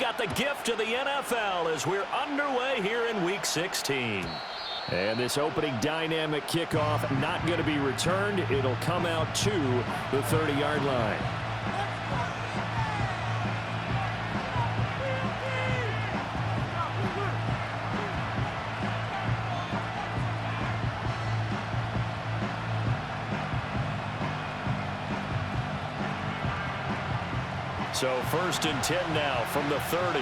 got the gift of the NFL as we're underway here in Week 16. And this opening dynamic kickoff not going to be returned. It'll come out to the 30-yard line. So 1st and 10 now from the 30.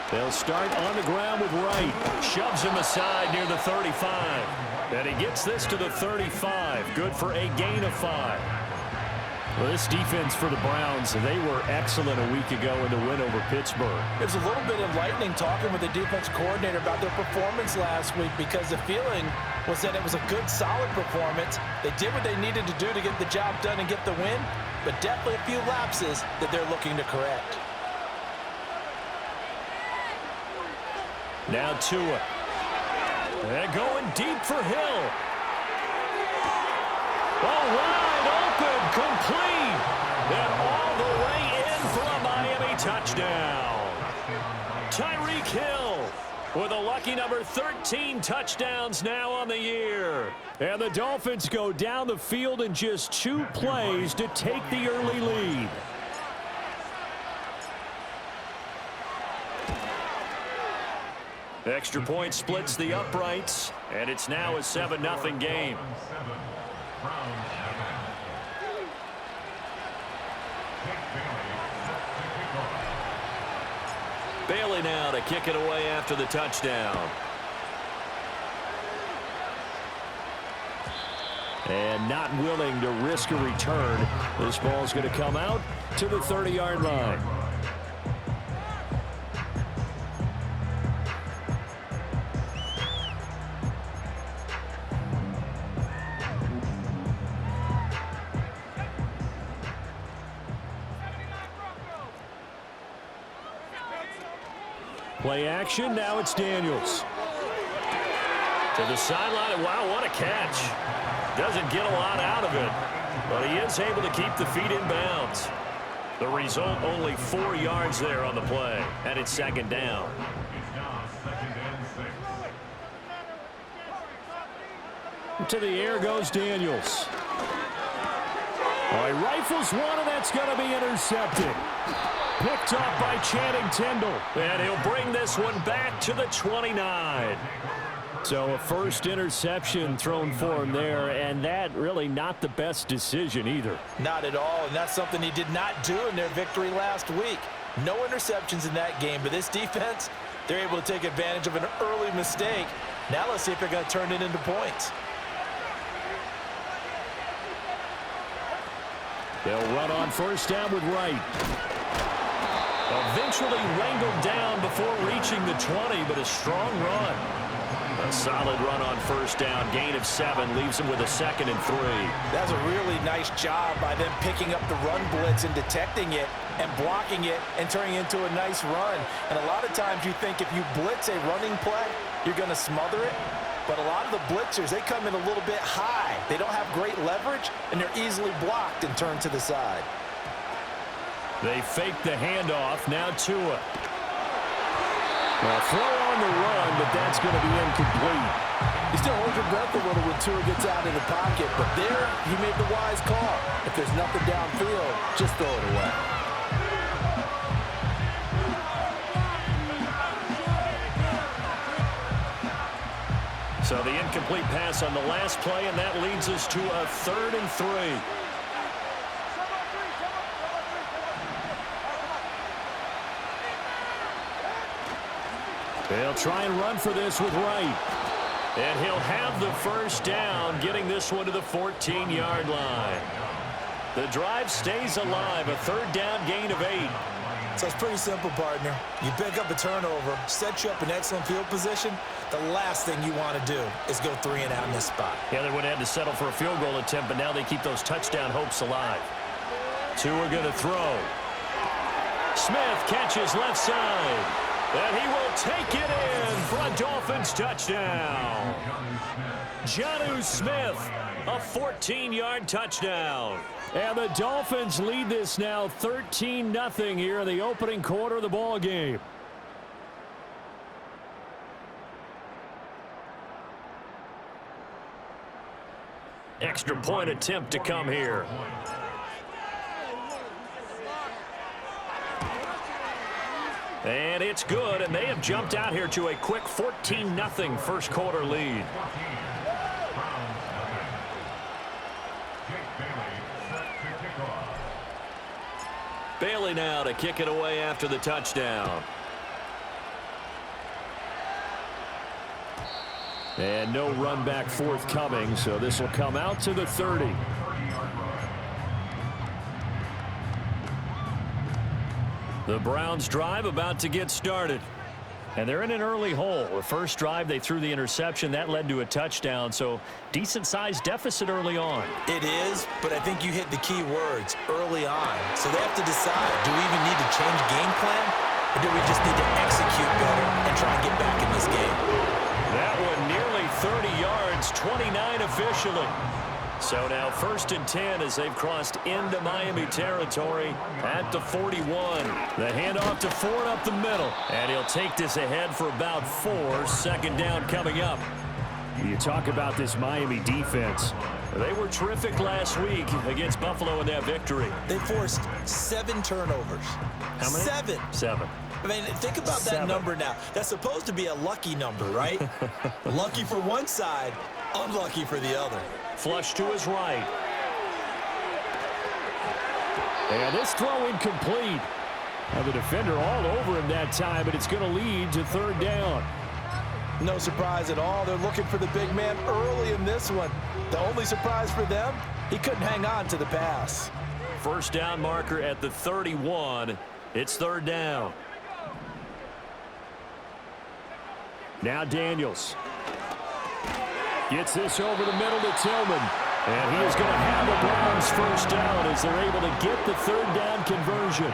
They'll start on the ground with Wright. Shoves him aside near the 35. And he gets this to the 35. Good for a gain of 5. Well, this defense for the Browns, they were excellent a week ago in the win over Pittsburgh. It was a little bit enlightening talking with the defense coordinator about their performance last week because the feeling was that it was a good, solid performance. They did what they needed to do to get the job done and get the win, but definitely a few lapses that they're looking to correct. Now Tua. And going deep for Hill. Oh, wide open, complete. And all the way in for a Miami touchdown. Tyreek Hill with a lucky number 13 touchdowns now on the year. And the Dolphins go down the field in just 2 plays to take the early lead. Extra point splits the uprights, and it's now a 7-0 game. Bailey now to kick it away after the touchdown. And not willing to risk a return. This ball's going to come out to the 30-yard line. Play action, now it's Daniels. To the sideline, wow, what a catch. Doesn't get a lot out of it, but he is able to keep the feet in bounds. The result, only 4 yards there on the play, and it's 2nd down. To the air goes Daniels. Oh, he rifles one, and that's going to be intercepted. Picked up by Channing Tindall. And he'll bring this one back to the 29. So a first interception thrown for him there, and that really not the best decision either. Not at all, and that's something he did not do in their victory last week. No interceptions in that game, but this defense, they're able to take advantage of an early mistake. Now let's see if they're going to turn it into points. They'll run on first down with Wright. Eventually wrangled down before reaching the 20, but a strong run. A solid run on first down. Gain of 7 leaves him with a 2nd and 3. That's a really nice job by them picking up the run blitz and detecting it and blocking it and turning it into a nice run. And a lot of times you think if you blitz a running play, you're going to smother it. But a lot of the blitzers, they come in a little bit high. They don't have great leverage, and they're easily blocked and turned to the side. They fake the handoff. Now Tua. Well, throw on the run, but that's going to be incomplete. You still hold your breath a little when Tua gets out of the pocket, but there he made the wise call. If there's nothing downfield, just throw it away. So the incomplete pass on the last play, and that leads us to a 3rd and 3. They'll try and run for this with Wright. And he'll have the first down, getting this one to the 14-yard line. The drive stays alive, a 3rd down gain of 8. So it's pretty simple, partner. You pick up a turnover, set you up in excellent field position. The last thing you want to do is go 3 and out in this spot. Yeah, they would have had to settle for a field goal attempt, but now they keep those touchdown hopes alive. 2 are going to throw. Smith catches left side. And he will take it in for a Dolphins touchdown. Jonnu Smith, a 14-yard touchdown. And the Dolphins lead this now 13-0 here in the opening quarter of the ball game. Extra point attempt to come here. And it's good, and they have jumped out here to a quick 14-0 first quarter lead. Bailey now to kick it away after the touchdown. And no run back forthcoming, so this will come out to the 30. The Browns drive about to get started. And they're in an early hole. The first drive, they threw the interception. That led to a touchdown, so decent-sized deficit early on. It is, but I think you hit the key words, early on. So they have to decide, do we even need to change game plan, or do we just need to execute better and try and get back in this game? That one nearly 30 yards, 29 officially. So now 1st and 10 as they've crossed into Miami territory at the 41. The handoff to Ford up the middle. And he'll take this ahead for about 4. Second down coming up. You talk about this Miami defense. They were terrific last week against Buffalo in that victory. They forced 7 turnovers. How many? 7. 7. I mean, think about that number now. That's supposed to be a lucky number, right? Lucky for one side, unlucky for the other. Flush to his right. And this throw incomplete. Now the defender all over him that time, but it's going to lead to 3rd down. No surprise at all. They're looking for the big man early in this one. The only surprise for them, he couldn't hang on to the pass. First down marker at the 31. It's 3rd down. Now Daniels. Gets this over the middle to Tillman. And he is going to have the Browns first down as they're able to get the 3rd down conversion.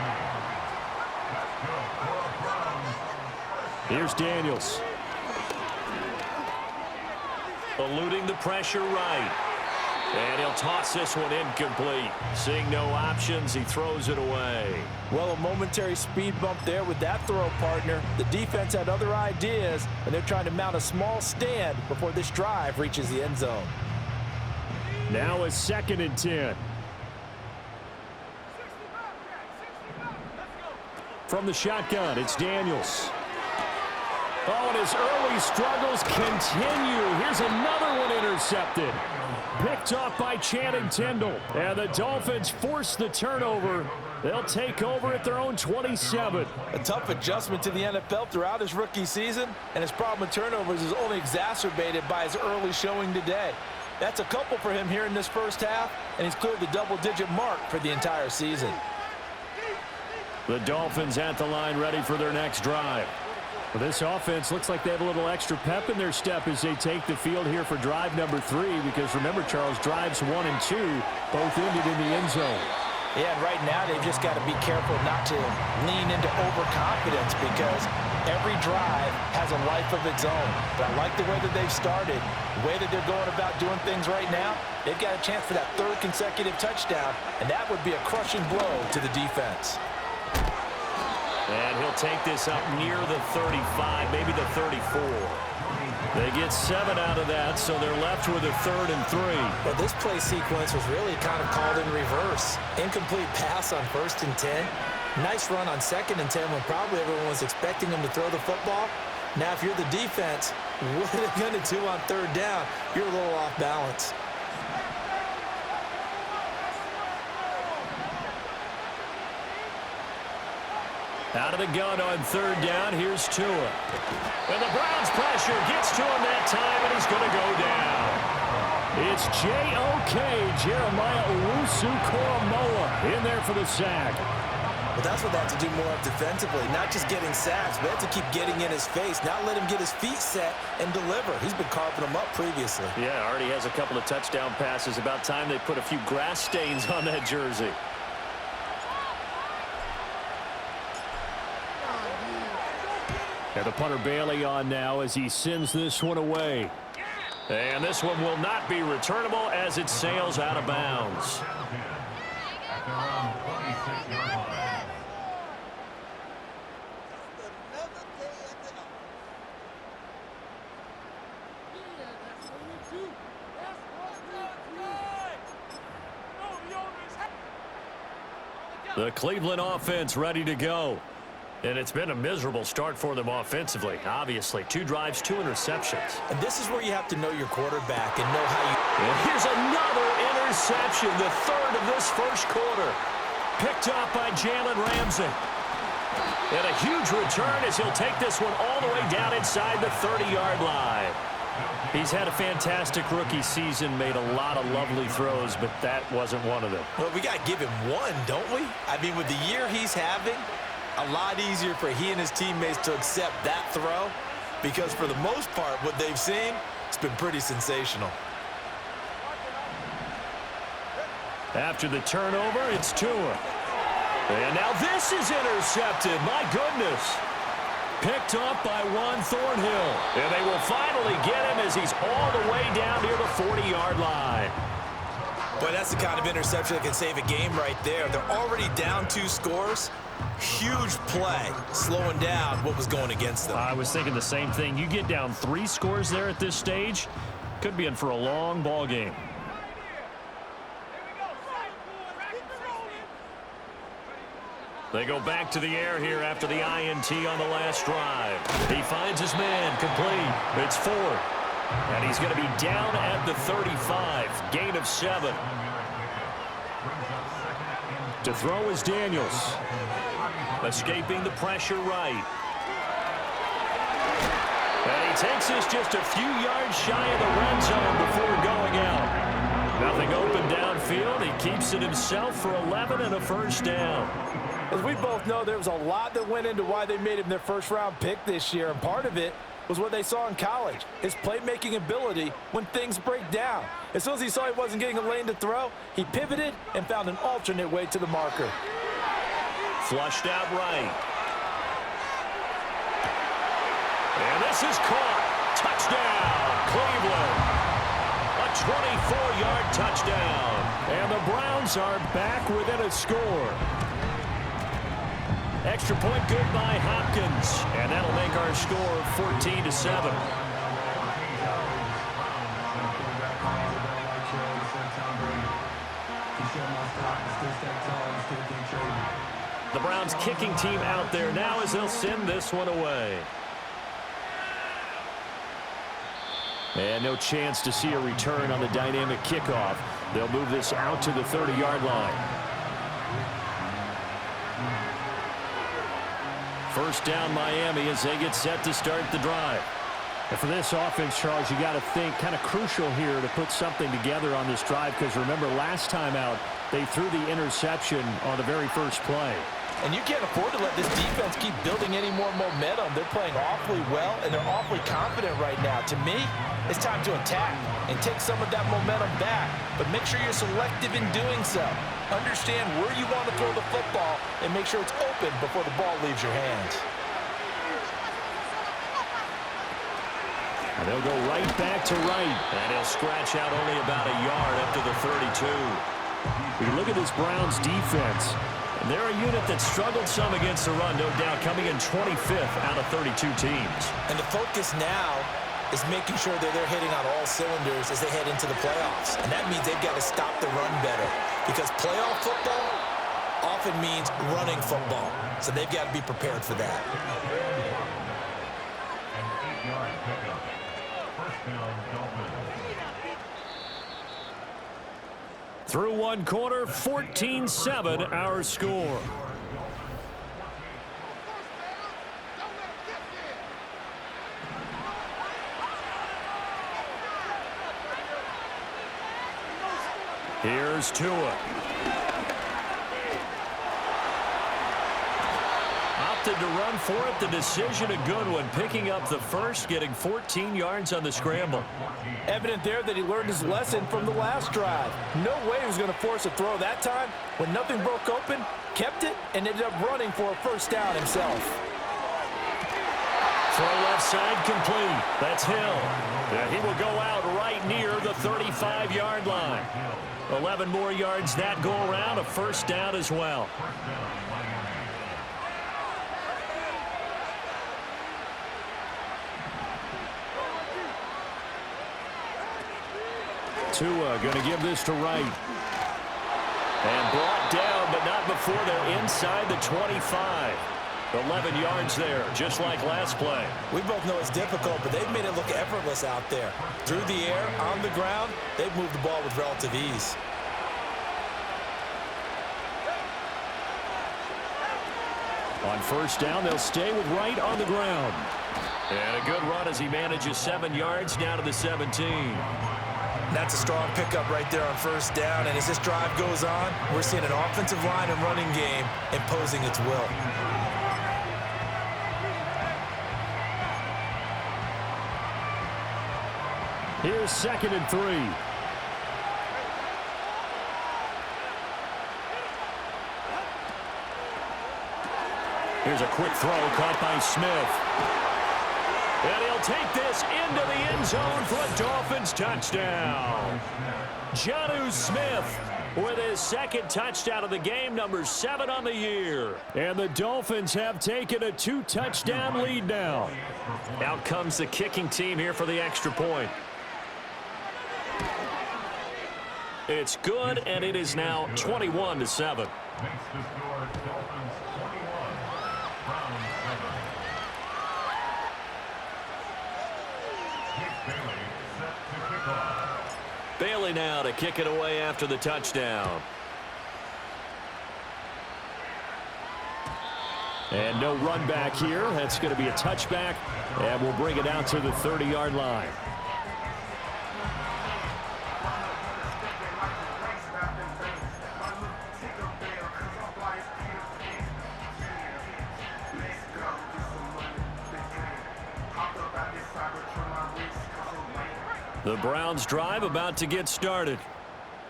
Here's Daniels. Eluding the pressure right. And he'll toss this one incomplete. Seeing no options, he throws it away. Well, a momentary speed bump there with that throw, partner. The defense had other ideas, and they're trying to mount a small stand before this drive reaches the end zone. Now a 2nd and 10. From the shotgun, it's Daniels. Oh, and his early struggles continue. Here's another one intercepted. Picked off by Channing Tindall. And the Dolphins force the turnover. They'll take over at their own 27. A tough adjustment to the NFL throughout his rookie season, and his problem with turnovers is only exacerbated by his early showing today. That's a couple for him here in this first half, and he's cleared the double-digit mark for the entire season. The Dolphins at the line ready for their next drive. Well, this offense looks like they have a little extra pep in their step as they take the field here for drive number 3, because remember, Charles, drives 1 and 2 both ended in the end zone. Yeah, and right now they've just got to be careful not to lean into overconfidence, because every drive has a life of its own. But I like the way that they've started, the way that they're going about doing things right now. They've got a chance for that 3rd consecutive touchdown, and that would be a crushing blow to the defense. And he'll take this up near the 35, maybe the 34. They get 7 out of that, so they're left with a 3rd and 3. Well, this play sequence was really kind of called in reverse. Incomplete pass on 1st and 10. Nice run on 2nd and 10 when probably everyone was expecting him to throw the football. Now, if you're the defense, what are they going to do on 3rd down? You're a little off balance. Out of the gun on 3rd down, here's Tua. And the Browns pressure gets to him that time, and he's going to go down. It's J.O.K. Jeremiah Owusu-Koramoah in there for the sack. Well, that's what they have to do more of defensively, not just getting sacks, but have to keep getting in his face, not let him get his feet set and deliver. He's been carving them up previously. Yeah, already has a couple of touchdown passes. About time they put a few grass stains on that jersey. And the punter Bailey on now as he sends this one away. And this one will not be returnable as it sails out of bounds. The Cleveland offense ready to go. And it's been a miserable start for them offensively. Obviously, 2 drives, 2 interceptions. And this is where you have to know your quarterback and know how you... And here's another interception, the 3rd of this first quarter. Picked up by Jalen Ramsey. And a huge return as he'll take this one all the way down inside the 30-yard line. He's had a fantastic rookie season, made a lot of lovely throws, but that wasn't one of them. Well, we got to give him one, don't we? I mean, with the year he's having, a lot easier for he and his teammates to accept that throw because for the most part, what they've seen, it's been pretty sensational. After the turnover, it's Tua. And now this is intercepted. My goodness. Picked up by Juan Thornhill. And they will finally get him as he's all the way down near the 40-yard line. But that's the kind of interception that can save a game right there. They're already down 2 scores. Huge play, slowing down what was going against them. I was thinking the same thing. You get down 3 scores there at this stage, could be in for a long ball game. They go back to the air here after the INT on the last drive. He finds his man, complete. It's 4. And he's going to be down at the 35. Gain of 7. To throw is Daniels. Escaping the pressure right. And he takes this just a few yards shy of the red zone before going out. Nothing open downfield. He keeps it himself for 11 and a first down. As we both know, there was a lot that went into why they made him their first-round pick this year, and part of it was what they saw in college, his playmaking ability when things break down. As soon as he saw he wasn't getting a lane to throw, he pivoted and found an alternate way to the marker. Flushed out right. And this is caught. Touchdown, Cleveland. A 24-yard touchdown. And the Browns are back within a score. Extra point good by Hopkins. And that'll make our score 14-7. The Browns kicking team out there now as they'll send this one away. And no chance to see a return on the dynamic kickoff. They'll move this out to the 30-yard line. First down Miami as they get set to start the drive. And for this offense, Charles, you got to think kind of crucial here to put something together on this drive because remember last time out they threw the interception on the very first play. And you can't afford to let this defense keep building any more momentum. They're playing awfully well, and they're awfully confident right now. To me, it's time to attack and take some of that momentum back. But make sure you're selective in doing so. Understand where you want to throw the football and make sure it's open before the ball leaves your hands. And they'll go right back to right. And he'll scratch out only about a yard up to the 32. We look at this Browns defense. They're a unit that struggled some against the run, no doubt, coming in 25th out of 32 teams. And the focus now is making sure that they're hitting on all cylinders as they head into the playoffs. And that means they've got to stop the run better because playoff football often means running football. So they've got to be prepared for that. Through one quarter, 14-7 our score. Here's Tua. Opted to run for it. The decision a good one. Picking up the first, getting 14 yards on the scramble. Evident there that he learned his lesson from the last drive. No way he was going to force a throw that time. When nothing broke open, kept it, and ended up running for a first down himself. Throw left side complete. That's Hill. And he will go out right near the 35-yard line. 11 more yards that go around, a first down as well. Tua going to give this to Wright. And brought down, but not before they're inside the 25. 11 yards there, just like last play. We both know it's difficult, but they've made it look effortless out there. Through the air, on the ground, they've moved the ball with relative ease. On first down, they'll stay with Wright on the ground. And a good run as he manages 7 yards down to the 17. That's a strong pickup right there on first down, and as this drive goes on, we're seeing an offensive line and running game imposing its will. Here's 2nd and 3. Here's a quick throw caught by Smith. And he'll take this into the end zone for a Dolphins touchdown. Jonnu Smith with his 2nd touchdown of the game, number 7 on the year. And the Dolphins have taken a 2-touchdown lead now. Out comes the kicking team here for the extra point. It's good, and it is now 21-7. Bailey now to kick it away after the touchdown. And no run back here. That's going to be a touchback, and we'll bring it out to the 30-yard line. The Browns drive about to get started.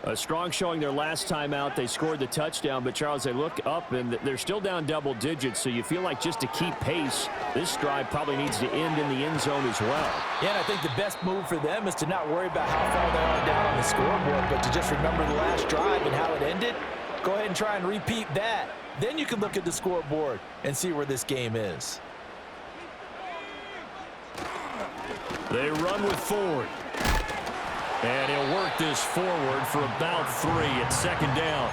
A strong showing their last time out. They scored the touchdown, but Charles, they look up and they're still down double digits, so you feel like just to keep pace, this drive probably needs to end in the end zone as well. Yeah, and I think the best move for them is to not worry about how far they are down on the scoreboard, but to just remember the last drive and how it ended. Go ahead and try and repeat that. Then you can look at the scoreboard and see where this game is. They run with Ford. And he'll work this forward for about 3 at 2nd down.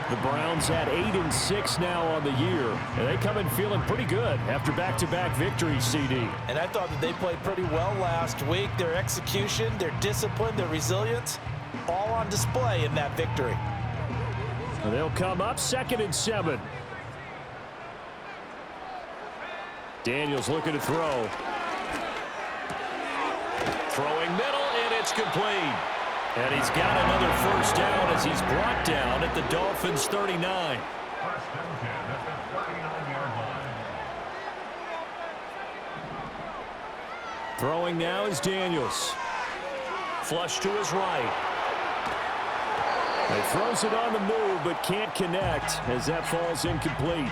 The Browns at 8-6 now on the year. And they come in feeling pretty good after back-to-back victories, CD. And I thought that they played pretty well last week. Their execution, their discipline, their resilience, all on display in that victory. And they'll come up 2nd and 7. Daniels looking to throw. Throwing middle, and it's complete. And he's got another first down as he's brought down at the Dolphins' 39. Throwing now is Daniels. Flush to his right. He throws it on the move, but can't connect as that falls incomplete.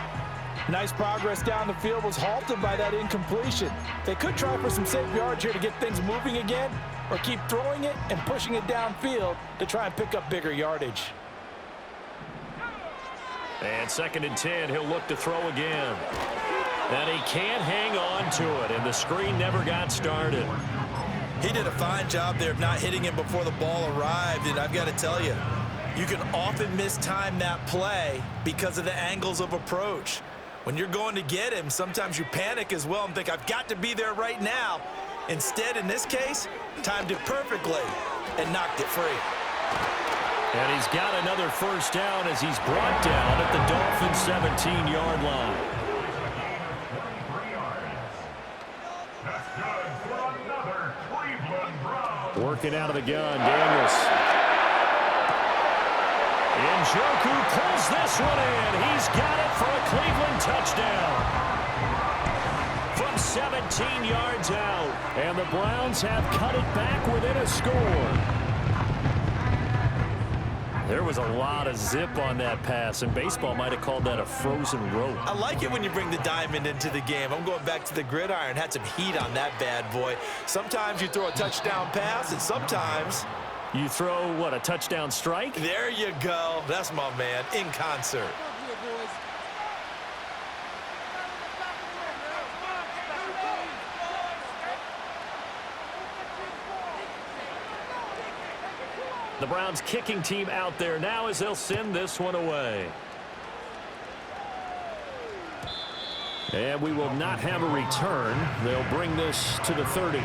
Nice progress down the field, was halted by that incompletion. They could try for some safe yards here to get things moving again, or keep throwing it and pushing it downfield to try and pick up bigger yardage. And 2nd and 10, he'll look to throw again. And he can't hang on to it, and the screen never got started. He did a fine job there of not hitting him before the ball arrived, and I've got to tell you, you can often mistime that play because of the angles of approach. When you're going to get him, sometimes you panic as well and think, I've got to be there right now. Instead, in this case, timed it perfectly and knocked it free. And he's got another first down as he's brought down at the Dolphins' 17-yard line. Working out of the gun, Daniels. Njoku pulls this one in. He's got it for a Cleveland touchdown. From 17 yards out. And the Browns have cut it back within a score. There was a lot of zip on that pass, and baseball might have called that a frozen rope. I like it when you bring the diamond into the game. I'm going back to the gridiron. Had some heat on that bad boy. Sometimes you throw a touchdown pass, and sometimes you throw, what, a touchdown strike? There you go. That's my man, in concert. The Browns kicking team out there now as they'll send this one away. And we will not have a return. They'll bring this to the 30.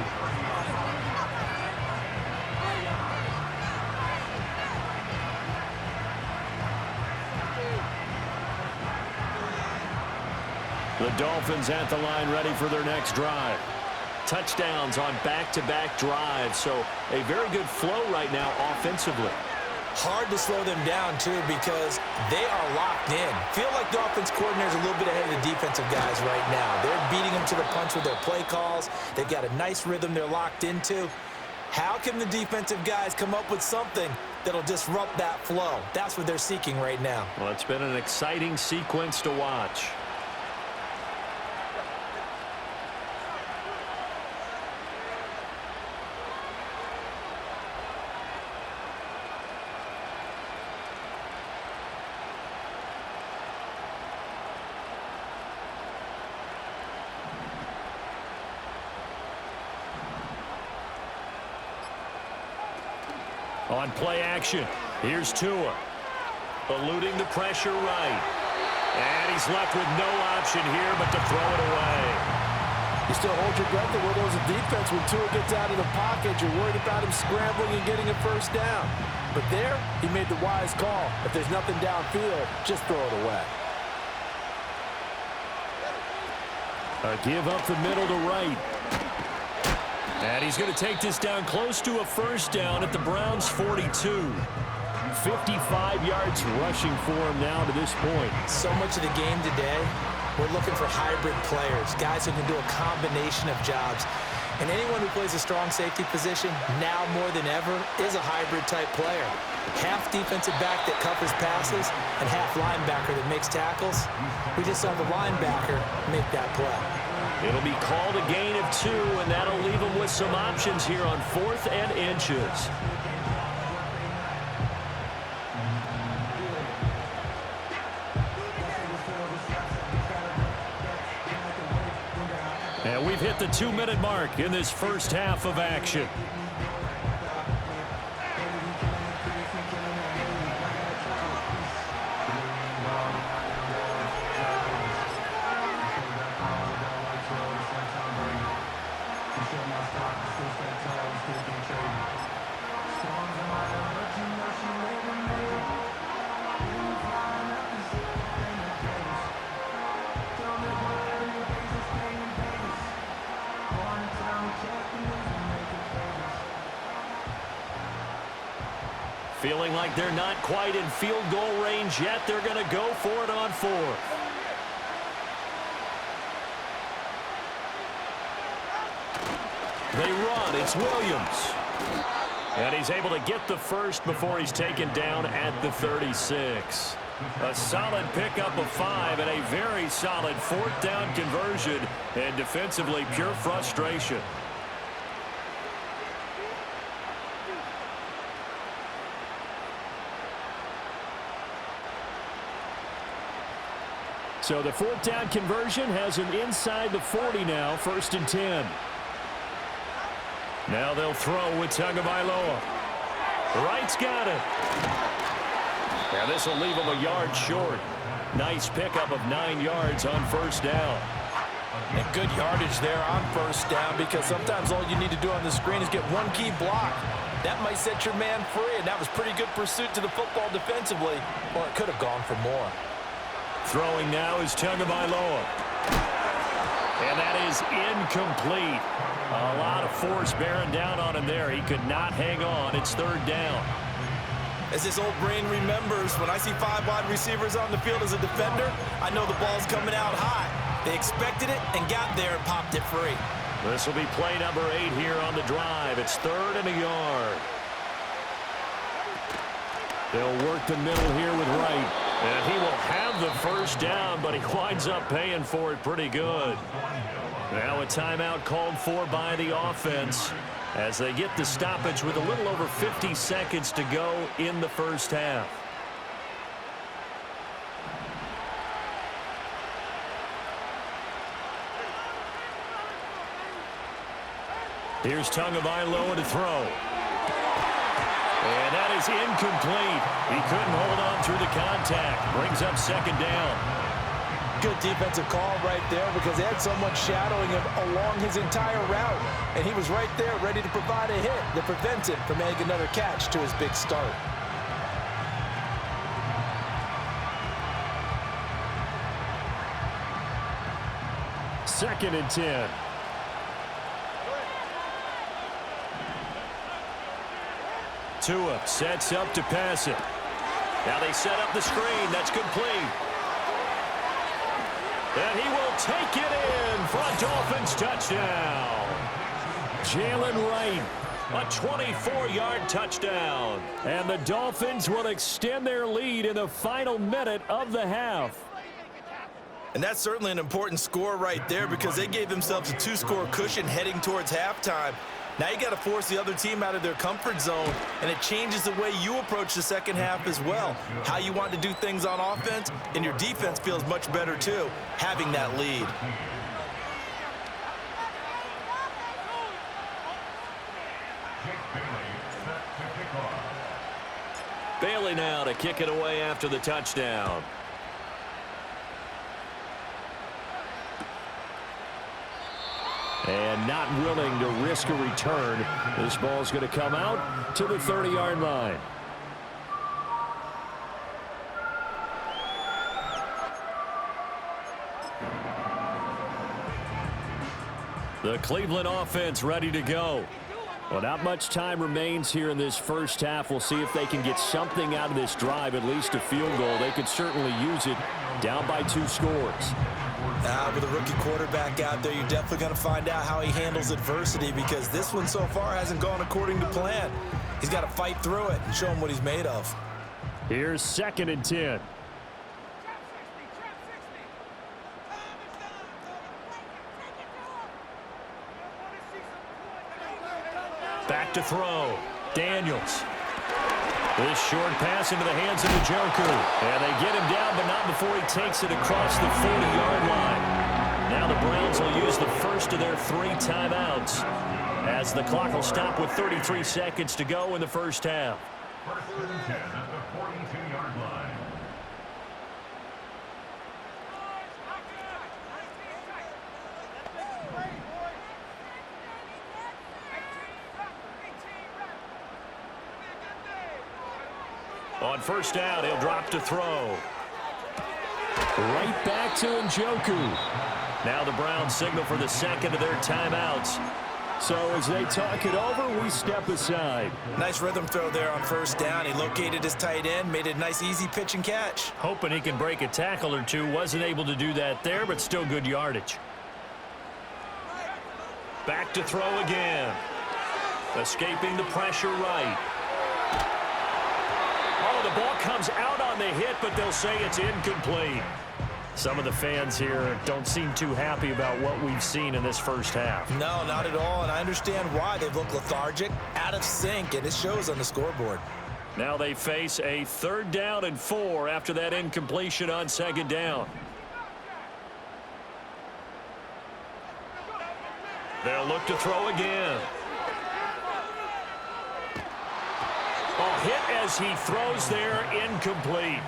The Dolphins at the line ready for their next drive. Touchdowns on back-to-back drives, so a very good flow right now offensively. Hard to slow them down, too, because they are locked in. Feel like the offense coordinator's a little bit ahead of the defensive guys right now. They're beating them to the punch with their play calls. They've got a nice rhythm they're locked into. How can the defensive guys come up with something that'll disrupt that flow? That's what they're seeking right now. Well, it's been an exciting sequence to watch. On play action, here's Tua. Eluding the pressure right. And he's left with no option here but to throw it away. You still hold your breath at where there's a defense when Tua gets out of the pocket. You're worried about him scrambling and getting a first down. But there, he made the wise call. If there's nothing downfield, just throw it away. A give up the middle to right. And he's going to take this down close to a first down at the Browns' 42. 55 yards rushing for him now to this point. So much of the game today, we're looking for hybrid players, guys who can do a combination of jobs. And anyone who plays a strong safety position, now more than ever, is a hybrid-type player. Half defensive back that covers passes and half linebacker that makes tackles. We just saw the linebacker make that play. It'll be called a gain of 2, and that'll leave them with some options here on 4th and inches. And we've hit the 2-minute mark in this first half of action. Feeling like they're not quite in field goal range yet. They're going to go for it on 4th. They run. It's Williams. And he's able to get the first before he's taken down at the 36. A solid pickup of 5 and a very solid 4th down conversion. And defensively, pure frustration. So the 4th down conversion has him inside the 40 now, 1st and 10. Now they'll throw with Tagovailoa. Wright's got it. And this will leave him a yard short. Nice pickup of 9 yards on 1st down. And good yardage there on 1st down, because sometimes all you need to do on the screen is get one key block. That might set your man free, and that was pretty good pursuit to the football defensively. Well, it could have gone for more. Throwing now is Tagovailoa. And that is incomplete. A lot of force bearing down on him there. He could not hang on. It's 3rd down. As this old brain remembers, when I see 5 wide receivers on the field as a defender, I know the ball's coming out high. They expected it and got there and popped it free. This will be play number 8 here on the drive. It's 3rd and a yard. They'll work the middle here with Wright. And he will have the first down, but he winds up paying for it pretty good. Now a timeout called for by the offense as they get the stoppage with a little over 50 seconds to go in the first half. Here's Tagovailoa to throw. And that is incomplete. He couldn't hold on through the contact. Brings up second down. Good defensive call right there because they had someone shadowing him along his entire route. And he was right there ready to provide a hit that prevents him from making another catch to his big start. Second and 10. Tua sets up to pass it. Now they set up the screen. That's complete. And he will take it in for a Dolphins touchdown. Jalen Wright. A 24-yard touchdown. And the Dolphins will extend their lead in the final minute of the half. And that's certainly an important score right there because they gave themselves a 2-score cushion heading towards halftime. Now you got to force the other team out of their comfort zone, and it changes the way you approach the second half as well. How you want to do things on offense, and your defense feels much better too, having that lead. Bailey now to kick it away after the touchdown. And not willing to risk a return. This ball's going to come out to the 30-yard line. The Cleveland offense ready to go. Well, not much time remains here in this first half. We'll see if they can get something out of this drive, at least a field goal. They could certainly use it down by 2 scores. With a rookie quarterback out there, you're definitely going to find out how he handles adversity because this one so far hasn't gone according to plan. He's got to fight through it and show him what he's made of. Here's second and 10. Back to throw. Daniels. This short pass into the hands of Njoku. And they get him down, but not before he takes it across the 40-yard line. Now the Browns will use the first of their 3 timeouts as the clock will stop with 33 seconds to go in the first half. First and 10 at the 42-yard line. On first down, he'll drop to throw. Right back to Njoku. Now the Browns signal for the second of their timeouts. So as they talk it over, we step aside. Nice rhythm throw there on first down. He located his tight end, made it a nice easy pitch and catch. Hoping he can break a tackle or two. Wasn't able to do that there, but still good yardage. Back to throw again. Escaping the pressure right. Oh, the ball comes out on the hit, but they'll say it's incomplete. Some of the fans here don't seem too happy about what we've seen in this first half. No, not at all, and I understand why. They've looked lethargic, out of sync, and it shows on the scoreboard. Now they face a 3rd down and 4 after that incompletion on second down. They'll look to throw again. Oh, hit as he throws there, incomplete.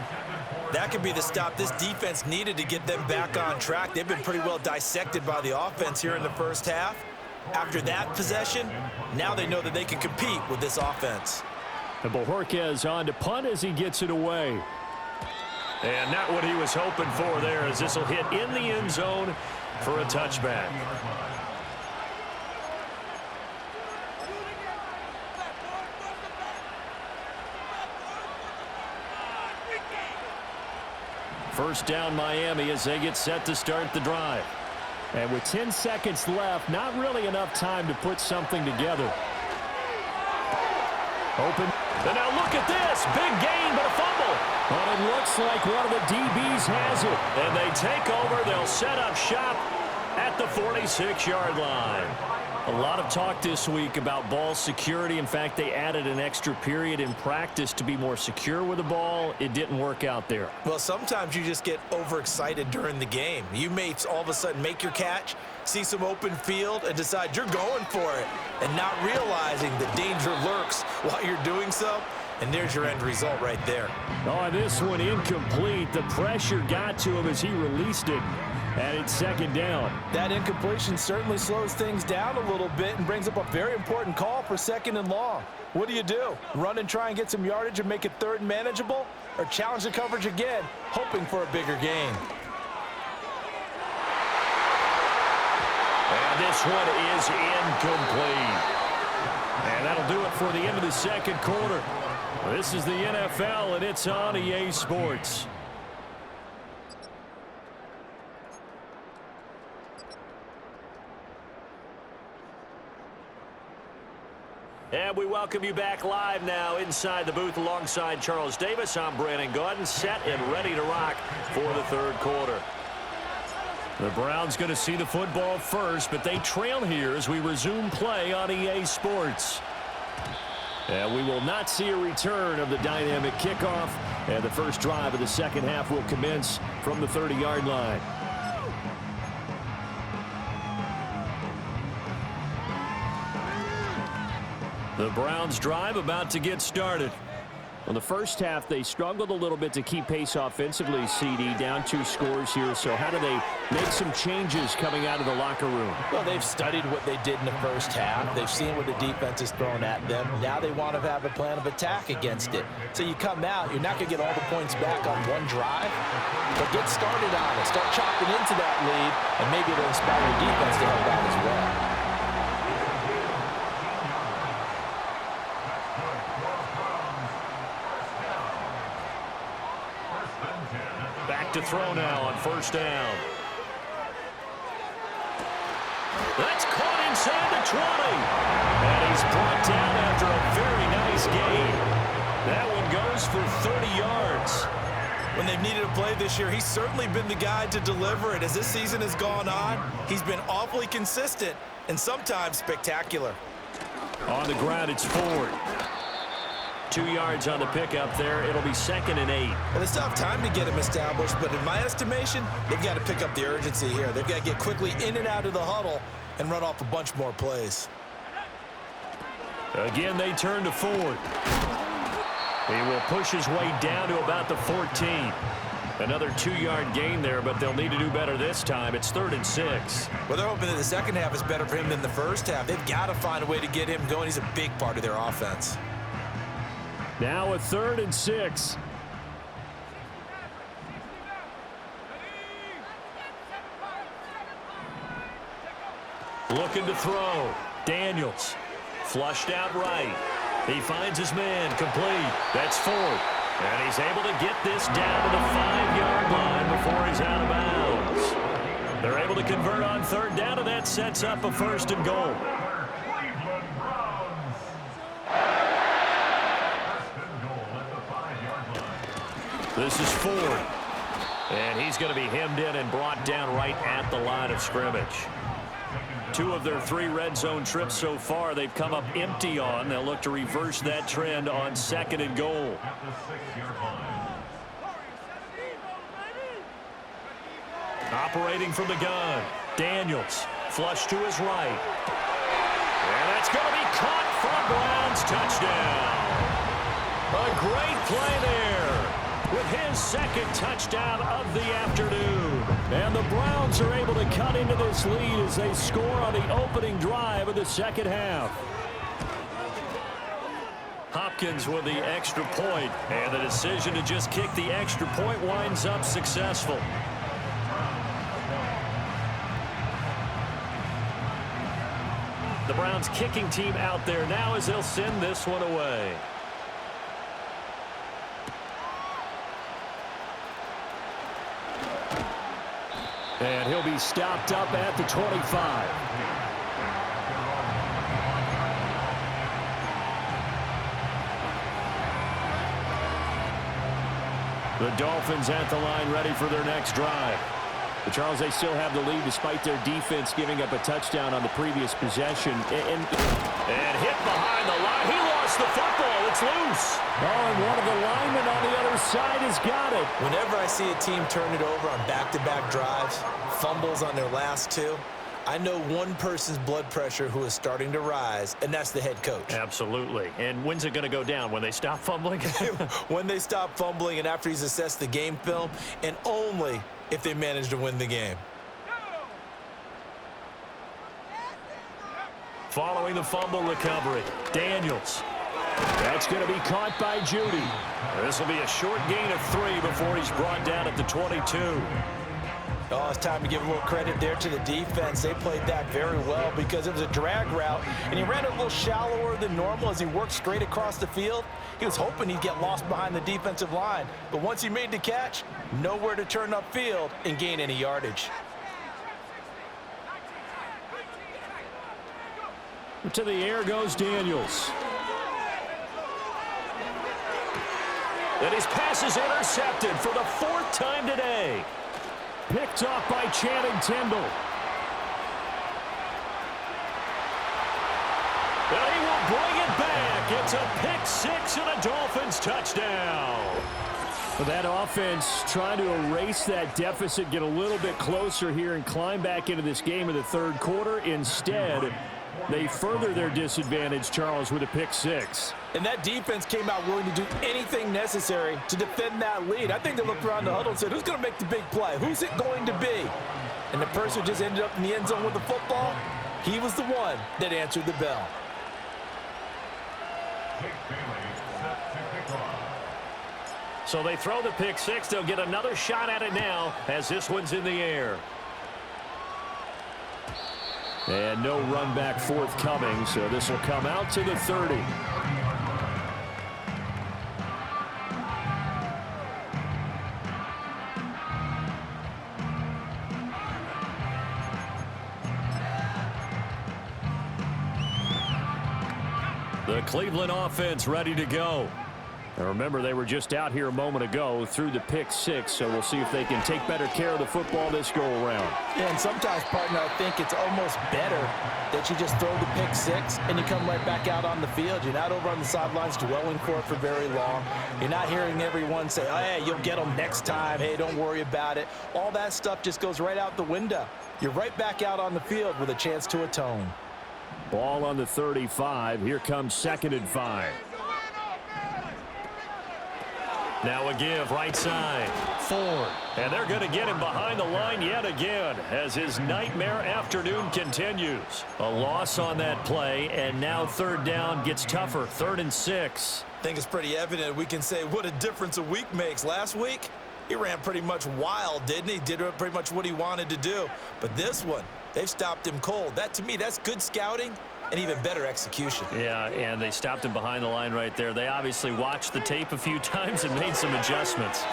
That could be the stop this defense needed to get them back on track. They've been pretty well dissected by the offense here in the first half. After that possession, now they know that they can compete with this offense. And Bojorquez on to punt as he gets it away. And not what he was hoping for there, as this will hit in the end zone for a touchback. First down Miami as they get set to start the drive. And with 10 seconds left, not really enough time to put something together. Open And now look at this. Big gain, but a fumble. But it looks like one of the DBs has it. And they take over. They'll set up shop at the 46-yard line. A lot of talk this week about ball security. In fact, they added an extra period in practice to be more secure with the ball. It didn't work out there. Well, sometimes you just get overexcited during the game. You may all of a sudden make your catch, see some open field, and decide you're going for it, and not realizing the danger lurks while you're doing so. And there's your end result right there. Oh, this one incomplete. The pressure got to him as he released it. And it's second down. That incompletion certainly slows things down a little bit and brings up a very important call for second and long. What do? Run and try and get some yardage and make it third and manageable? Or challenge the coverage again, hoping for a bigger gain? And this one is incomplete. And that'll do it for the end of the second quarter. This is the NFL, and it's on EA Sports. And we welcome you back live now inside the booth alongside Charles Davis. I'm Brandon Gaudin, set and ready to rock for the third quarter. The Browns going to see the football first, but they trail here as we resume play on EA Sports. And we will not see a return of the dynamic kickoff, and the first drive of the second half will commence from the 30-yard line. The Browns drive about to get started. In the first half, they struggled a little bit to keep pace offensively, CD, down 2 scores here. So how do they make some changes coming out of the locker room? Well, they've studied what they did in the first half. They've seen what the defense is throwing at them. Now they want to have a plan of attack against it. So you come out, you're not going to get all the points back on one drive, but get started on it. Start chopping into that lead, and maybe it'll inspire your defense to help out as well. To throw now on first down. That's caught inside the 20. And he's brought down after a very nice gain. That one goes for 30 yards. When they've needed a play this year, he's certainly been the guy to deliver it. As this season has gone on, he's been awfully consistent and sometimes spectacular. On the ground, it's Ford. 2 yards on the pickup there. It'll be 2nd and 8. Well, they still have time to get him established, but in my estimation, they've got to pick up the urgency here. They've got to get quickly in and out of the huddle and run off a bunch more plays. Again, they turn to Ford. He will push his way down to about the 14. Another 2-yard gain there, but they'll need to do better this time. It's 3rd and 6. Well, they're hoping that the second half is better for him than the first half. They've got to find a way to get him going. He's a big part of their offense. Now a 3rd and 6. Looking to throw. Daniels. Flushed out right. He finds his man. Complete. That's Ford. And he's able to get this down to the 5-yard line before he's out of bounds. They're able to convert on 3rd down, and that sets up a 1st and goal. This is Ford. And he's going to be hemmed in and brought down right at the line of scrimmage. 2 of their 3 red zone trips so far, they've come up empty on. They'll look to reverse that trend on 2nd and goal. Operating from the gun. Daniels. Flush to his right. And that's going to be caught for a Browns touchdown. A great play there, with his 2nd touchdown of the afternoon. And the Browns are able to cut into this lead as they score on the opening drive of the second half. Hopkins with the extra point, and the decision to just kick the extra point winds up successful. The Browns kicking team out there now as they'll send this one away. And he'll be stopped up at the 25. The Dolphins at the line ready for their next drive. But Charles, they still have the lead despite their defense giving up a touchdown on the previous possession. And hit behind the line. He lost the football. It's loose. Oh, and one of the linemen on the other side has got it. Whenever I see a team turn it over on back-to-back drives, fumbles on their last two, I know one person's blood pressure who is starting to rise, and that's the head coach. Absolutely. And when's it going to go down? When they stop fumbling? When they stop fumbling and after he's assessed the game film, and only if they manage to win the game. Following the fumble recovery, Daniels. That's going to be caught by Judy. This will be a short gain of 3 before he's brought down at the 22. Oh, it's time to give a little credit there to the defense. They played that very well because it was a drag route, and he ran it a little shallower than normal as he worked straight across the field. He was hoping he'd get lost behind the defensive line, but once he made the catch, nowhere to turn upfield and gain any yardage. To the air goes Daniels. And his pass is intercepted for the 4th time today. Picked off by Channing Tindall. And he will bring it back. It's a pick 6 and a Dolphins touchdown. That offense trying to erase that deficit, get a little bit closer here and climb back into this game in the third quarter. Instead, they further their disadvantage, Charles, with a pick 6. And that defense came out willing to do anything necessary to defend that lead. I think they looked around the huddle and said, who's going to make the big play? Who's it going to be? And the person who just ended up in the end zone with the football, he was the one that answered the bell. So they throw the pick 6. They'll get another shot at it now as this one's in the air. And no run back forthcoming, so this will come out to the 30. The Cleveland offense ready to go. Now remember, they were just out here a moment ago through the pick 6, so we'll see if they can take better care of the football this go-around. Yeah, and sometimes, partner, I think it's almost better that you just throw the pick 6 and you come right back out on the field. You're not over on the sidelines dwelling for it for very long. You're not hearing everyone say, oh, hey, you'll get them next time. Hey, don't worry about it. All that stuff just goes right out the window. You're right back out on the field with a chance to atone. Ball on the 35. Here comes 2nd and 5. Now a give right side. Ford. And they're going to get him behind the line yet again as his nightmare afternoon continues. A loss on that play, and now 3rd down gets tougher. 3rd and 6. I think it's pretty evident. We can say what a difference a week makes. Last week, he ran pretty much wild, didn't he? Did pretty much what he wanted to do. But this one, they've stopped him cold. That, to me, that's good scouting and even better execution. Yeah, and they stopped him behind the line right there. They obviously watched the tape a few times and made some adjustments.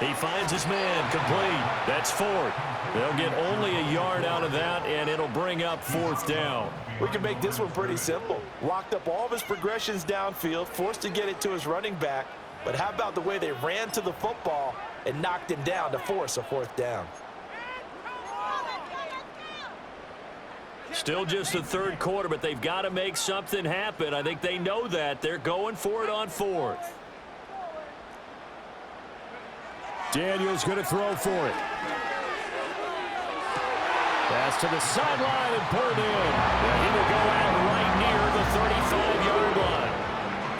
He finds his man complete. That's Ford. They'll get only a yard out of that, and it'll bring up 4th down. We can make this one pretty simple. Locked up all of his progressions downfield, forced to get it to his running back. But how about the way they ran to the football and knocked him down to force a 4th down? Still just the 3rd quarter, but they've got to make something happen. I think they know that. They're going for it on 4th. Daniels going to throw for it. Pass to the sideline and pulled in. And he will go out right near the 35-yard line.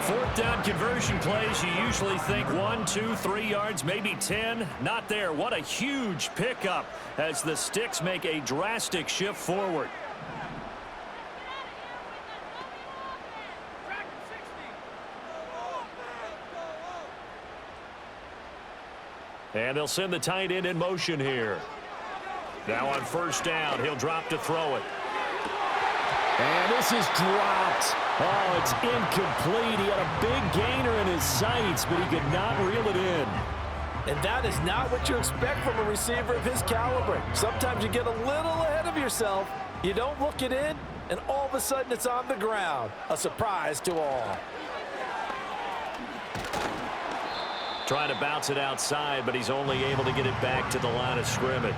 4th down conversion plays, you usually think 1, 2, 3 yards, maybe 10. Not there. What a huge pickup as the Sticks make a drastic shift forward. And they'll send the tight end in motion here. Now on 1st down, he'll drop to throw it. And this is dropped. Oh, it's incomplete. He had a big gainer in his sights, but he could not reel it in. And that is not what you expect from a receiver of his caliber. Sometimes you get a little ahead of yourself. You don't look it in, and all of a sudden it's on the ground. A surprise to all. Trying to bounce it outside, but he's only able to get it back to the line of scrimmage.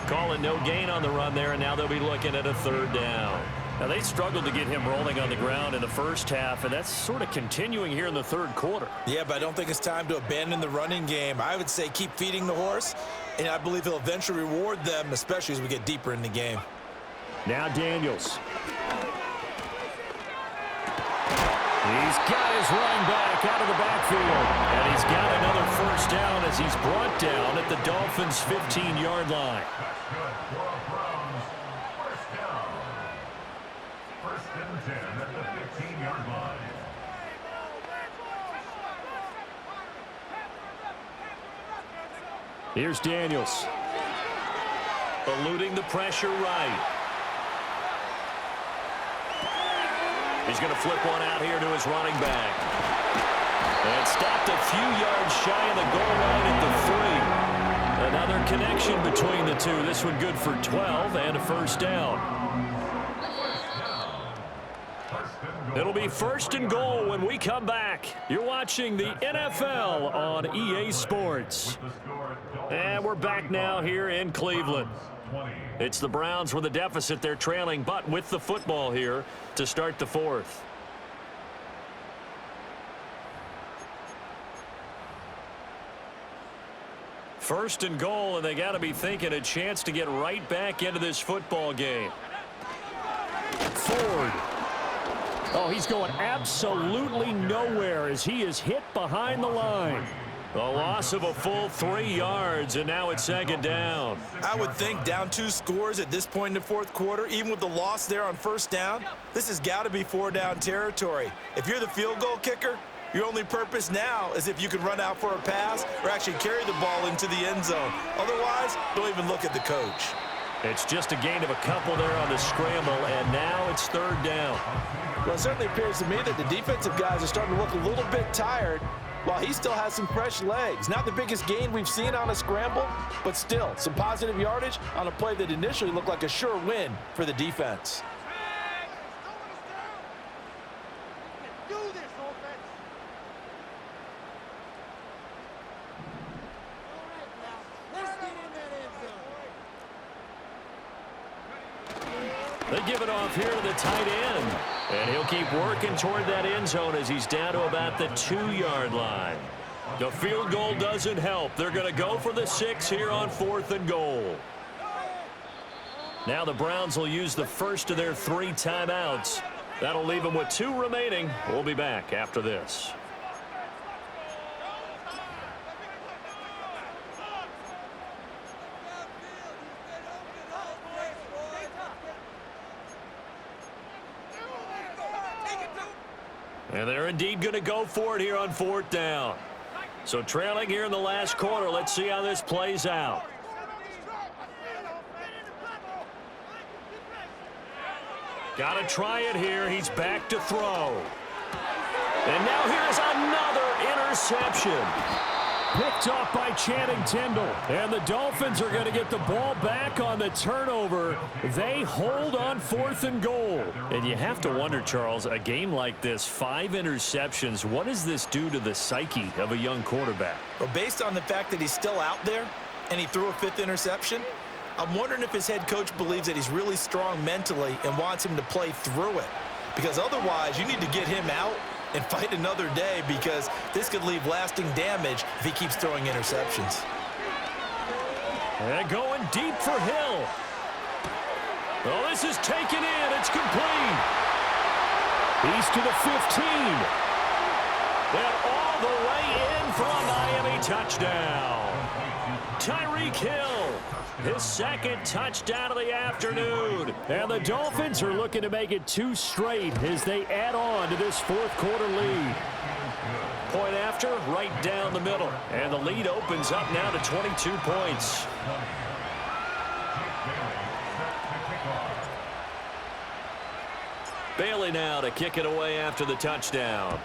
Calling no gain on the run there, and now they'll be looking at a third down. Now, they struggled to get him rolling on the ground in the first half, and that's sort of continuing here in the third quarter. Yeah, but I don't think it's time to abandon the running game. I would say keep feeding the horse, and I believe he'll eventually reward them, especially as we get deeper in the game. Now Daniels. He's got his running back out of the backfield. And he's got another first down as he's brought down at the Dolphins' 15-yard line. First and 10 at the 15-yard line. Here's Daniels. Eluding the pressure right. He's going to flip one out here to his running back. And stopped a few yards shy of the goal line at the 3. Another connection between the two. This one good for 12 and a first down. It'll be first and goal when we come back. You're watching the NFL on EA Sports. And we're back now here in Cleveland. It's the Browns with a deficit. They're trailing, but with the football here to start the fourth. First and goal, and they got to be thinking a chance to get right back into this football game. Ford. Oh, he's going absolutely nowhere as he is hit behind the line. A loss of a full 3 yards, and now it's second down. I would think down 2 scores at this point in the fourth quarter, even with the loss there on first down, this has got to be 4-down territory. If you're the field goal kicker, your only purpose now is if you can run out for a pass or actually carry the ball into the end zone. Otherwise, don't even look at the coach. It's just a gain of a couple there on the scramble, and now it's third down. Well, it certainly appears to me that the defensive guys are starting to look a little bit tired, while he still has some fresh legs. Not the biggest gain we've seen on a scramble, but still some positive yardage on a play that initially looked like a sure win for the defense. They give it off here to the tight end. And he'll keep working toward that end zone as he's down to about the 2-yard line. The field goal doesn't help. They're going to go for the 6 here on fourth and goal. Now the Browns will use the first of their 3 timeouts. That'll leave them with 2 remaining. We'll be back after this. And they're indeed going to go for it here on fourth down. So trailing here in the last quarter. Let's see how this plays out. Got to try it here. He's back to throw. And now here's another interception. Picked off by Channing Tindall. And the Dolphins are going to get the ball back on the turnover. They hold on fourth and goal. And you have to wonder, Charles, a game like this, 5 interceptions, what does this do to the psyche of a young quarterback? Well, based on the fact that he's still out there and he threw a 5th interception, I'm wondering if his head coach believes that he's really strong mentally and wants him to play through it. Because otherwise, you need to get him out and fight another day, because this could leave lasting damage if he keeps throwing interceptions. And going deep for Hill. Oh, this is taken in. It's complete. He's to the 15. And all the way in for a Miami touchdown. Tyreek Hill, his 2nd touchdown of the afternoon. And the Dolphins are looking to make it 2 straight as they add on to this fourth quarter lead. Point after, right down the middle. And the lead opens up now to 22 points. Bailey now to kick it away after the touchdown.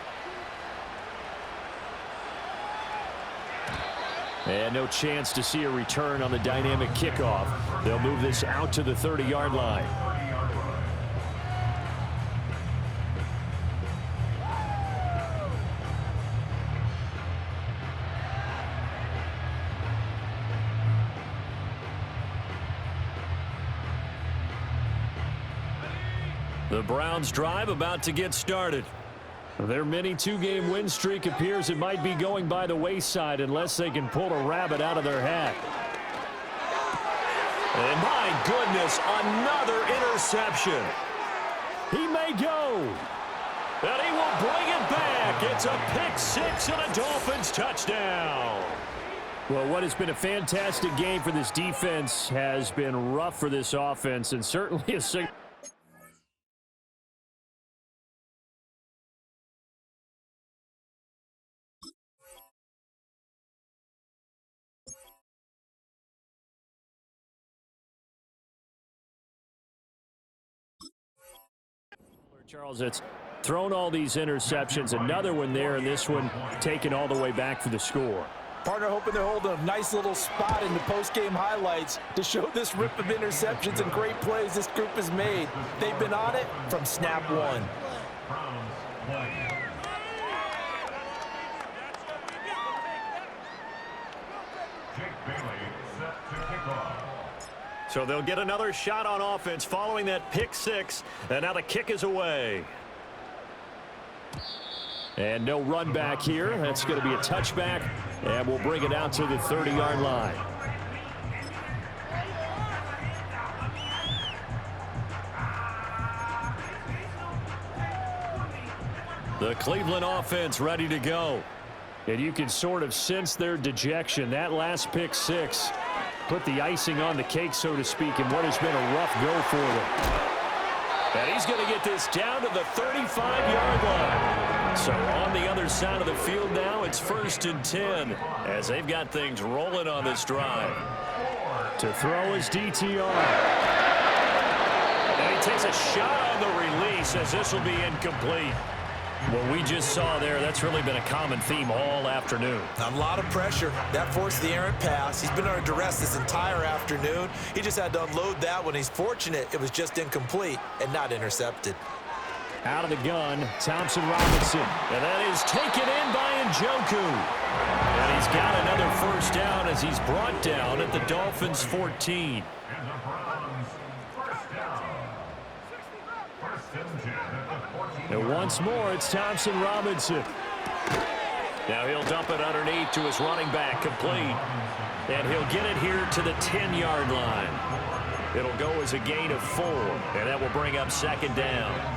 And no chance to see a return on the dynamic kickoff. They'll move this out to the 30-yard line. The Browns drive about to get started. Their mini two-game win streak appears it might be going by the wayside unless they can pull a rabbit out of their hat. And my goodness, another interception. He may go. And he will bring it back. It's a pick six and a Dolphins touchdown. Well, what has been a fantastic game for this defense has been rough for this offense, and certainly a signal. Charles, it's thrown all these interceptions. Another one there, and this one taken all the way back for the score. Partner hoping they're holding a nice little spot in the post-game highlights to show this rip of interceptions and great plays this group has made. They've been on it from snap one. So they'll get another shot on offense following that pick six, and now the kick is away. And no run back here. That's going to be a touchback, and we'll bring it out to the 30-yard line. The Cleveland offense ready to go. And you can sort of sense their dejection. That last pick six put the icing on the cake, so to speak, in what has been a rough go for them. And he's going to get this down to the 35-yard line. So on the other side of the field now, it's 1st and 10 as they've got things rolling on this drive. To throw his DTR. And he takes a shot on the release as this will be incomplete. What we just saw there, that's really been a common theme all afternoon. A lot of pressure. That forced the errant pass. He's been under duress this entire afternoon. He just had to unload that one. He's fortunate it was just incomplete and not intercepted. Out of the gun, Thompson Robinson. And that is taken in by Njoku. And he's got another first down as he's brought down at the Dolphins' 14. And once more, it's Thompson Robinson. Now he'll dump it underneath to his running back, complete. And he'll get it here to the 10-yard line. It'll go as a gain of 4, and that will bring up 2nd down.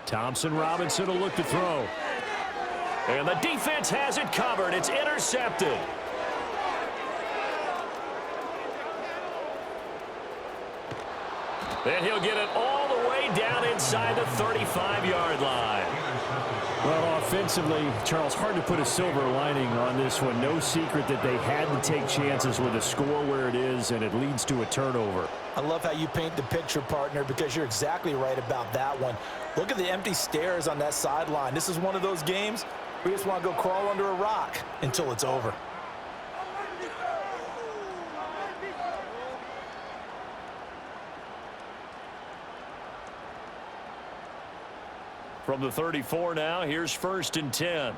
Thompson Robinson will look to throw. And the defense has it covered. It's intercepted. And he'll get it all the way down inside the 35-yard line. Well, offensively, Charles, hard to put a silver lining on this one. No secret that they had to take chances with a score where it is, and it leads to a turnover. I love how you paint the picture, partner, because you're exactly right about that one. Look at the empty stares on that sideline. This is one of those games where you just want to go crawl under a rock until it's over. From the 34 now, here's 1st and 10.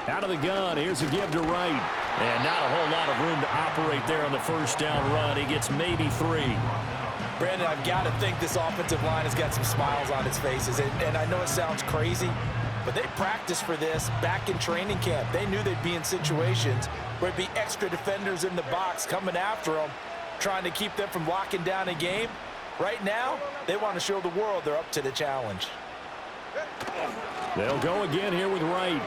Out of the gun, here's a give to Wright. And not a whole lot of room to operate there on the first down run. He gets maybe 3. Brandon, I've got to think this offensive line has got some smiles on its faces. And I know it sounds crazy, but they practiced for this back in training camp. They knew they'd be in situations where it'd be extra defenders in the box coming after them, trying to keep them from locking down a game. Right now, they want to show the world they're up to the challenge. They'll go again here with Wright.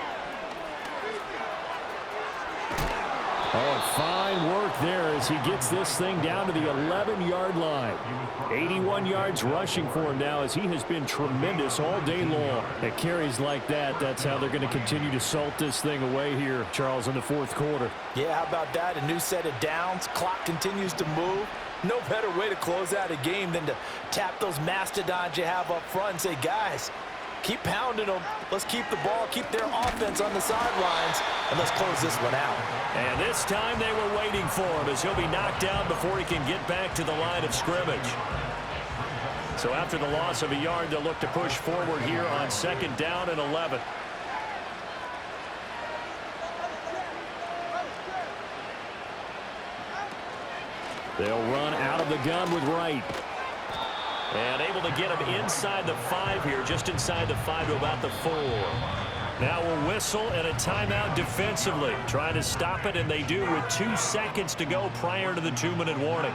Oh, fine work there as he gets this thing down to the 11-yard line. 81 yards rushing for him now as he has been tremendous all day long. At carries like that, that's how they're going to continue to salt this thing away here, Charles, in the 4th quarter. Yeah, how about that? A new set of downs. Clock continues to move. No better way to close out a game than to tap those mastodons you have up front and say, guys, Keep pounding them. Let's keep the ball, keep their offense on the sidelines, and let's close this one out. And this time they were waiting for him as he'll be knocked down before he can get back to the line of scrimmage. So after the loss of a yard, they'll look to push forward here on 2nd down and 11. They'll run out of the gun with Wright. And able to get him inside the 5 here, just inside the 5 to about the 4. Now we'll whistle and a timeout defensively. Trying to stop it, and they do with 2 seconds to go prior to the 2-minute warning.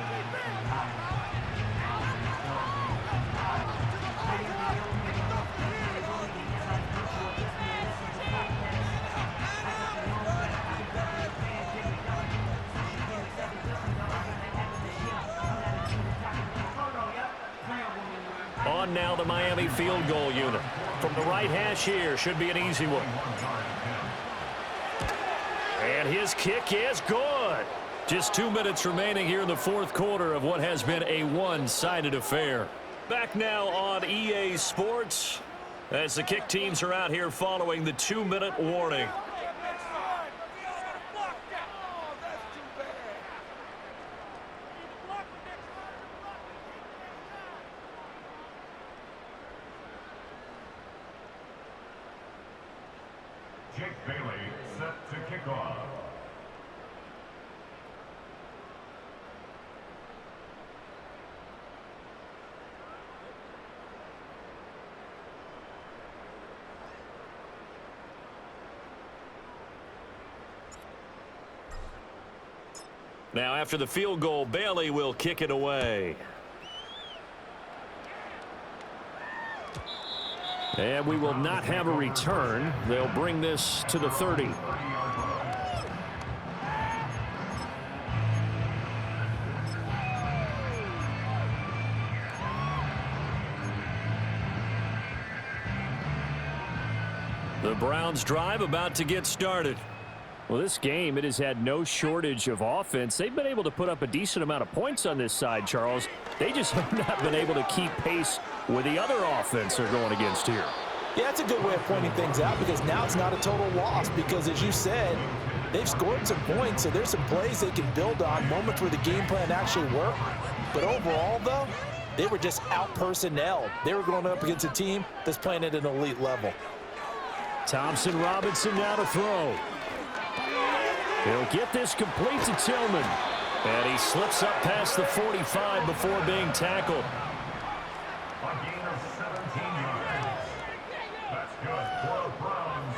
On now the Miami field goal unit. From the right hash here, should be an easy one. And his kick is good. Just 2 minutes remaining here in the 4th quarter of what has been a one-sided affair. Back now on EA Sports as the kick teams are out here following the 2-minute warning. Jake Bailey set to kick off. Now after the field goal, Bailey will kick it away. And we will not have a return. They'll bring this to the 30. The Browns drive about to get started. Well, this game, it has had no shortage of offense. They've been able to put up a decent amount of points on this side, Charles. They just have not been able to keep pace with the other offense they're going against here. Yeah, that's a good way of pointing things out because now it's not a total loss because, as you said, they've scored some points, so there's some plays they can build on, moments where the game plan actually worked. But overall, though, they were just out-personnelled. They were going up against a team that's playing at an elite level. Thompson Robinson now to throw. He'll get this complete to Tillman. And he slips up past the 45 before being tackled. A gain of 17 yards. That's good for the Browns.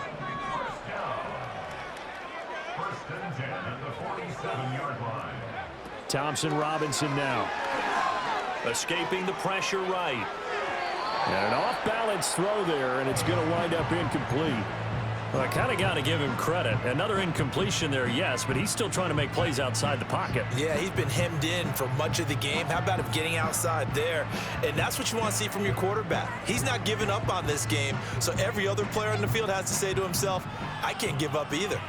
First down. 1st and 10 at the 47-yard line. Thompson Robinson now. Escaping the pressure right. And an off-balance throw there, and it's going to wind up incomplete. Well, I kind of got to give him credit. Another incompletion there, yes, but he's still trying to make plays outside the pocket. Yeah, he's been hemmed in for much of the game. How about him getting outside there? And that's what you want to see from your quarterback. He's not giving up on this game, so every other player in the field has to say to himself, I can't give up either.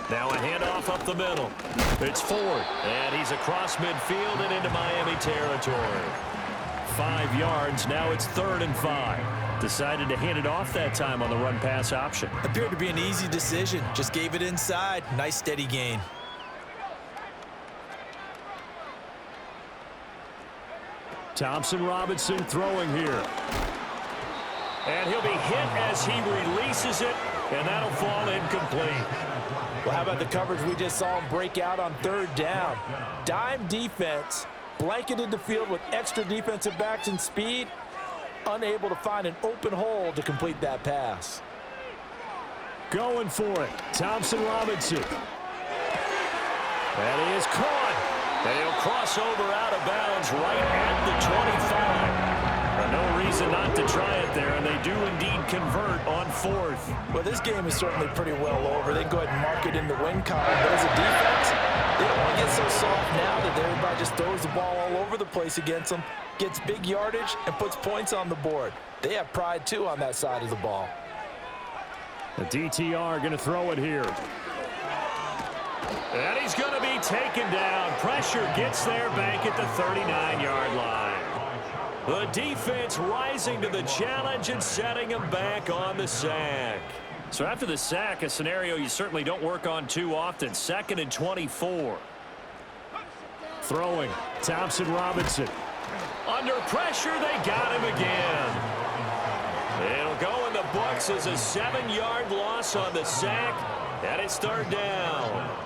Now a handoff up the middle. It's Ford, and he's across midfield and into Miami territory. 5 yards, now it's 3rd and 5. Decided to hand it off that time on the run-pass option. Appeared to be an easy decision. Just gave it inside. Nice steady gain. Thompson Robinson throwing here. And he'll be hit as he releases it, and that'll fall incomplete. Well, how about the coverage we just saw him break out on 3rd down? Dime defense, blanketed the field with extra defensive backs and speed, unable to find an open hole to complete that pass. Going for it, Thompson Robinson. And he is caught. And he'll cross over out of bounds right at the 25. No reason not to try it there, and they do indeed convert on 4th. Well, this game is certainly pretty well over. They can go ahead and mark it in the win column, but as a defense, they don't want to get so soft now that everybody just throws the ball all over the place against them, gets big yardage, and puts points on the board. They have pride, too, on that side of the ball. The DTR going to throw it here. And he's going to be taken down. Pressure gets there back at the 39-yard line. The defense rising to the challenge and setting him back on the sack. So after the sack, a scenario you certainly don't work on too often. 2nd and 24. Throwing, Thompson Robinson. Under pressure, they got him again. It'll go in the books as a 7-yard loss on the sack, and it's 3rd down.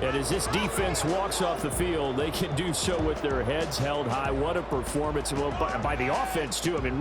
And as this defense walks off the field, they can do so with their heads held high. What a performance by the offense, too. I mean,